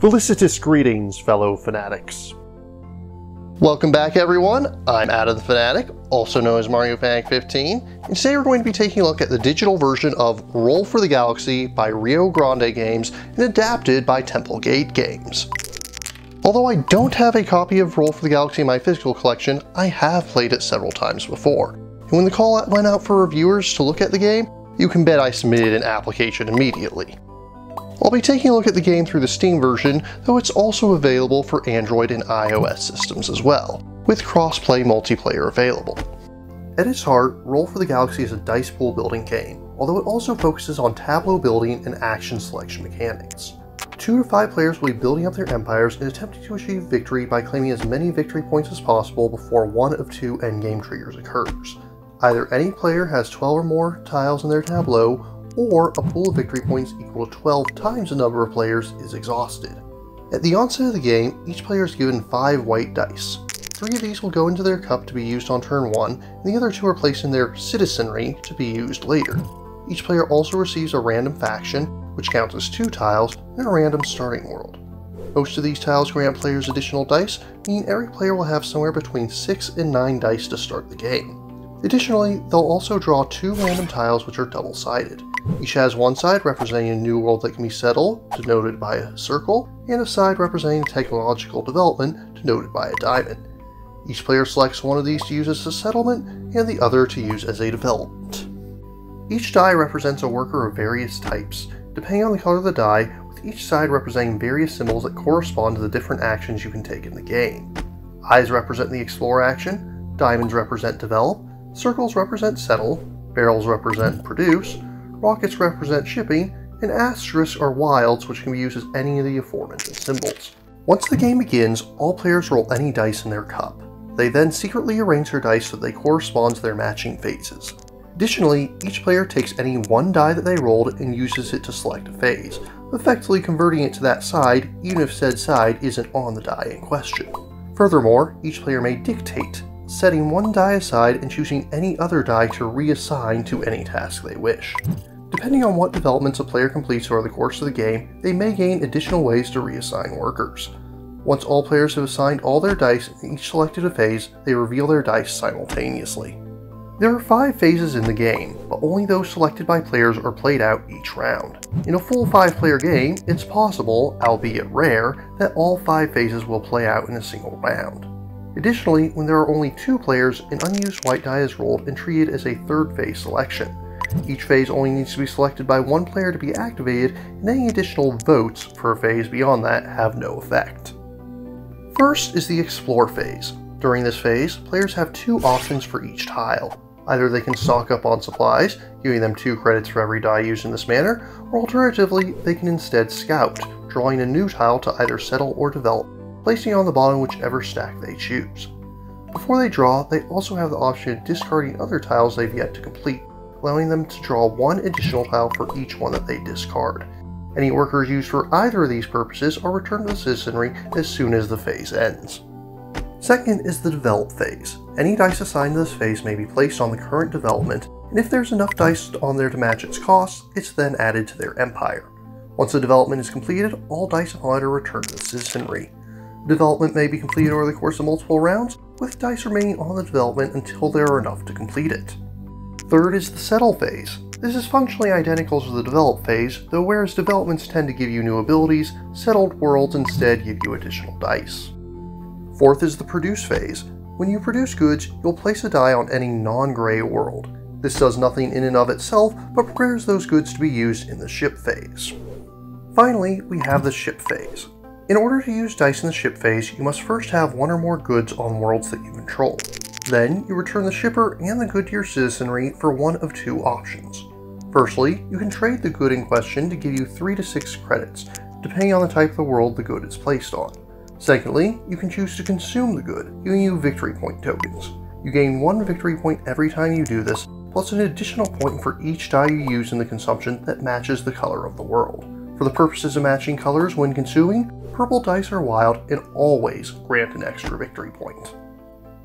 Felicitous greetings, fellow fanatics. Welcome back, everyone. I'm Adam the Fanatic, also known as Mario Fanatic 15, and today we're going to be taking a look at the digital version of Roll for the Galaxy by Rio Grande Games and adapted by Templegate Games. Although I don't have a copy of Roll for the Galaxy in my physical collection, I have played it several times before. And when the call went out for reviewers to look at the game, you can bet I submitted an application immediately. I'll be taking a look at the game through the Steam version, though it's also available for Android and iOS systems as well, with cross-play multiplayer available. At its heart, Roll for the Galaxy is a dice pool building game, although it also focuses on tableau building and action selection mechanics. 2 to 5 players will be building up their empires and attempting to achieve victory by claiming as many victory points as possible before one of 2 endgame triggers occurs. Either any player has 12 or more tiles in their tableau, or a pool of victory points equal to 12 times the number of players is exhausted. At the onset of the game, each player is given 5 white dice. 3 of these will go into their cup to be used on turn 1, and the other 2 are placed in their citizenry to be used later. Each player also receives a random faction, which counts as 2 tiles, and a random starting world. Most of these tiles grant players additional dice, meaning every player will have somewhere between 6 and 9 dice to start the game. Additionally, they'll also draw 2 random tiles which are double-sided. Each has one side representing a new world that can be settled, denoted by a circle, and a side representing technological development, denoted by a diamond. Each player selects one of these to use as a settlement, and the other to use as a development. Each die represents a worker of various types, depending on the color of the die, with each side representing various symbols that correspond to the different actions you can take in the game. Eyes represent the explore action, diamonds represent develop, circles represent settle, barrels represent produce, rockets represent shipping, and asterisks are wilds, which can be used as any of the aforementioned symbols. Once the game begins, all players roll any dice in their cup. They then secretly arrange their dice so they correspond to their matching phases. Additionally, each player takes any one die that they rolled and uses it to select a phase, effectively converting it to that side even if said side isn't on the die in question. Furthermore, each player may dictate, setting one die aside and choosing any other die to reassign to any task they wish. Depending on what developments a player completes over the course of the game, they may gain additional ways to reassign workers. Once all players have assigned all their dice and each selected a phase, they reveal their dice simultaneously. There are 5 phases in the game, but only those selected by players are played out each round. In a full 5-player game, it's possible, albeit rare, that all 5 phases will play out in a single round. Additionally, when there are only 2 players, an unused white die is rolled and treated as a 3rd phase selection. Each phase only needs to be selected by 1 player to be activated, and any additional votes for a phase beyond that have no effect. First is the Explore phase. During this phase, players have 2 options for each tile. Either they can stock up on supplies, giving them 2 credits for every die used in this manner, or alternatively, they can instead scout, drawing a new tile to either settle or develop, placing on the bottom whichever stack they choose. Before they draw, they also have the option of discarding other tiles they've yet to complete, allowing them to draw 1 additional tile for each one that they discard. Any workers used for either of these purposes are returned to the citizenry as soon as the phase ends. Second is the Develop phase. Any dice assigned to this phase may be placed on the current development, and if there's enough dice on there to match its costs, it's then added to their empire. Once the development is completed, all dice upon it are returned to the citizenry. Development may be completed over the course of multiple rounds, with dice remaining on the development until there are enough to complete it. Third is the Settle phase. This is functionally identical to the Develop phase, though whereas developments tend to give you new abilities, settled worlds instead give you additional dice. Fourth is the Produce phase. When you produce goods, you'll place a die on any non-gray world. This does nothing in and of itself, but prepares those goods to be used in the Ship phase. Finally, we have the Ship phase. In order to use dice in the Ship phase, you must first have 1 or more goods on worlds that you control. Then, you return the shipper and the good to your citizenry for one of 2 options. Firstly, you can trade the good in question to give you 3 to 6 credits, depending on the type of the world the good is placed on. Secondly, you can choose to consume the good, giving you victory point tokens. You gain 1 victory point every time you do this, plus an additional point for each die you use in the consumption that matches the color of the world. For the purposes of matching colors when consuming, purple dice are wild and always grant an extra victory point.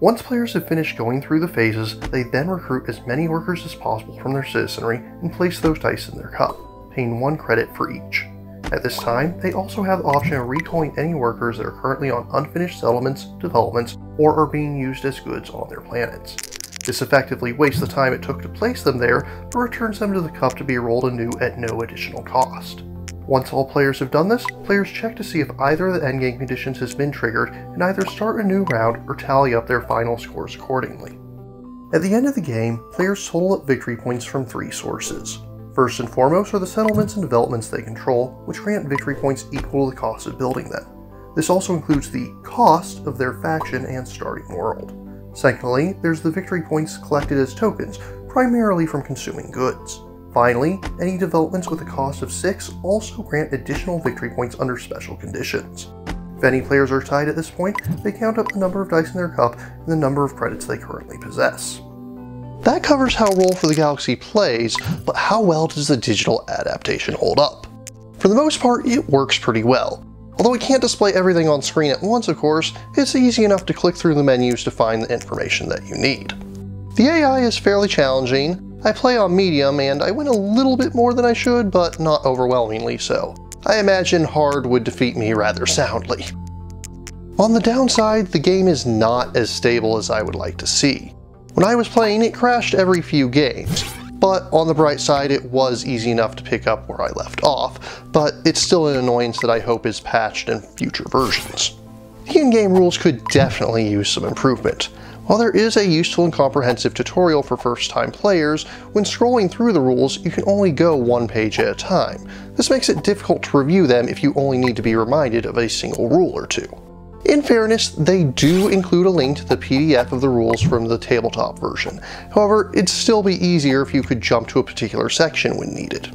Once players have finished going through the phases, they then recruit as many workers as possible from their citizenry and place those dice in their cup, paying 1 credit for each. At this time, they also have the option of recalling any workers that are currently on unfinished settlements, developments, or are being used as goods on their planets. This effectively wastes the time it took to place them there, but returns them to the cup to be rolled anew at no additional cost. Once all players have done this, players check to see if either of the endgame conditions has been triggered and either start a new round or tally up their final scores accordingly. At the end of the game, players total up victory points from 3 sources. First and foremost are the settlements and developments they control, which grant victory points equal to the cost of building them. This also includes the cost of their faction and starting world. Secondly, there's the victory points collected as tokens, primarily from consuming goods. Finally, any developments with a cost of 6 also grant additional victory points under special conditions. If any players are tied at this point, they count up the number of dice in their cup and the number of credits they currently possess. That covers how Roll for the Galaxy plays, but how well does the digital adaptation hold up? For the most part, it works pretty well. Although it can't display everything on screen at once, of course, it's easy enough to click through the menus to find the information that you need. The AI is fairly challenging. I play on medium and I win a little bit more than I should, but not overwhelmingly so. I imagine hard would defeat me rather soundly. On the downside, the game is not as stable as I would like to see. When I was playing, it crashed every few games, but on the bright side, it was easy enough to pick up where I left off, but it's still an annoyance that I hope is patched in future versions. The in-game rules could definitely use some improvement. While there is a useful and comprehensive tutorial for first-time players, when scrolling through the rules, you can only go one page at a time. This makes it difficult to review them if you only need to be reminded of a single rule or two. In fairness, they do include a link to the PDF of the rules from the tabletop version. However, it'd still be easier if you could jump to a particular section when needed.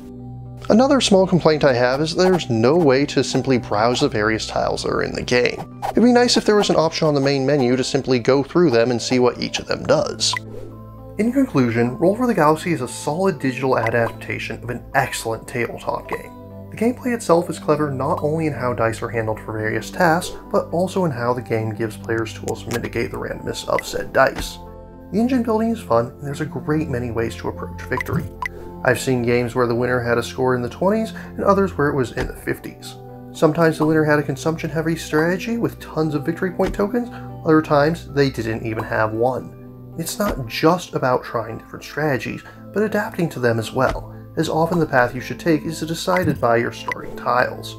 Another small complaint I have is there's no way to simply browse the various tiles that are in the game. It'd be nice if there was an option on the main menu to simply go through them and see what each of them does. In conclusion, Roll for the Galaxy is a solid digital adaptation of an excellent tabletop game. The gameplay itself is clever not only in how dice are handled for various tasks, but also in how the game gives players tools to mitigate the randomness of said dice. The engine building is fun, and there's a great many ways to approach victory. I've seen games where the winner had a score in the 20s, and others where it was in the 50s. Sometimes the winner had a consumption-heavy strategy with tons of victory point tokens, other times they didn't even have one. It's not just about trying different strategies, but adapting to them as well, as often the path you should take is decided by your starting tiles.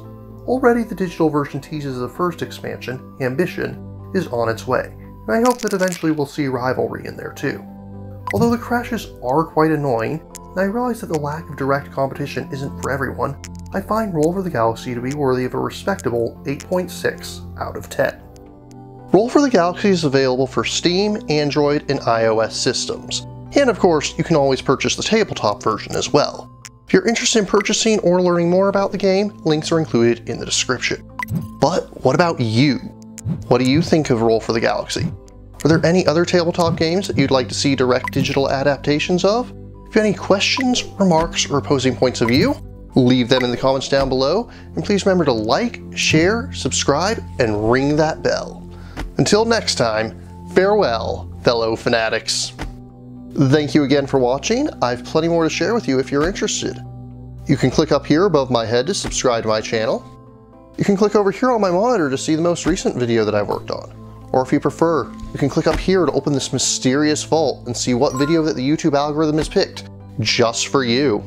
Already the digital version teases the first expansion, Ambition, is on its way, and I hope that eventually we'll see Rivalry in there too. Although the crashes are quite annoying, and I realize that the lack of direct competition isn't for everyone, I find Roll for the Galaxy to be worthy of a respectable 8.6 out of 10. Roll for the Galaxy is available for Steam, Android, and iOS systems. And of course, you can always purchase the tabletop version as well. If you're interested in purchasing or learning more about the game, links are included in the description. But what about you? What do you think of Roll for the Galaxy? Are there any other tabletop games that you'd like to see direct digital adaptations of? If you have any questions, remarks, or opposing points of view, leave them in the comments down below, and please remember to like, share, subscribe, and ring that bell. Until next time, farewell, fellow fanatics. Thank you again for watching. I have plenty more to share with you if you're interested. You can click up here above my head to subscribe to my channel. You can click over here on my monitor to see the most recent video that I've worked on. Or if you prefer, you can click up here to open this mysterious vault and see what video that the YouTube algorithm has picked just for you.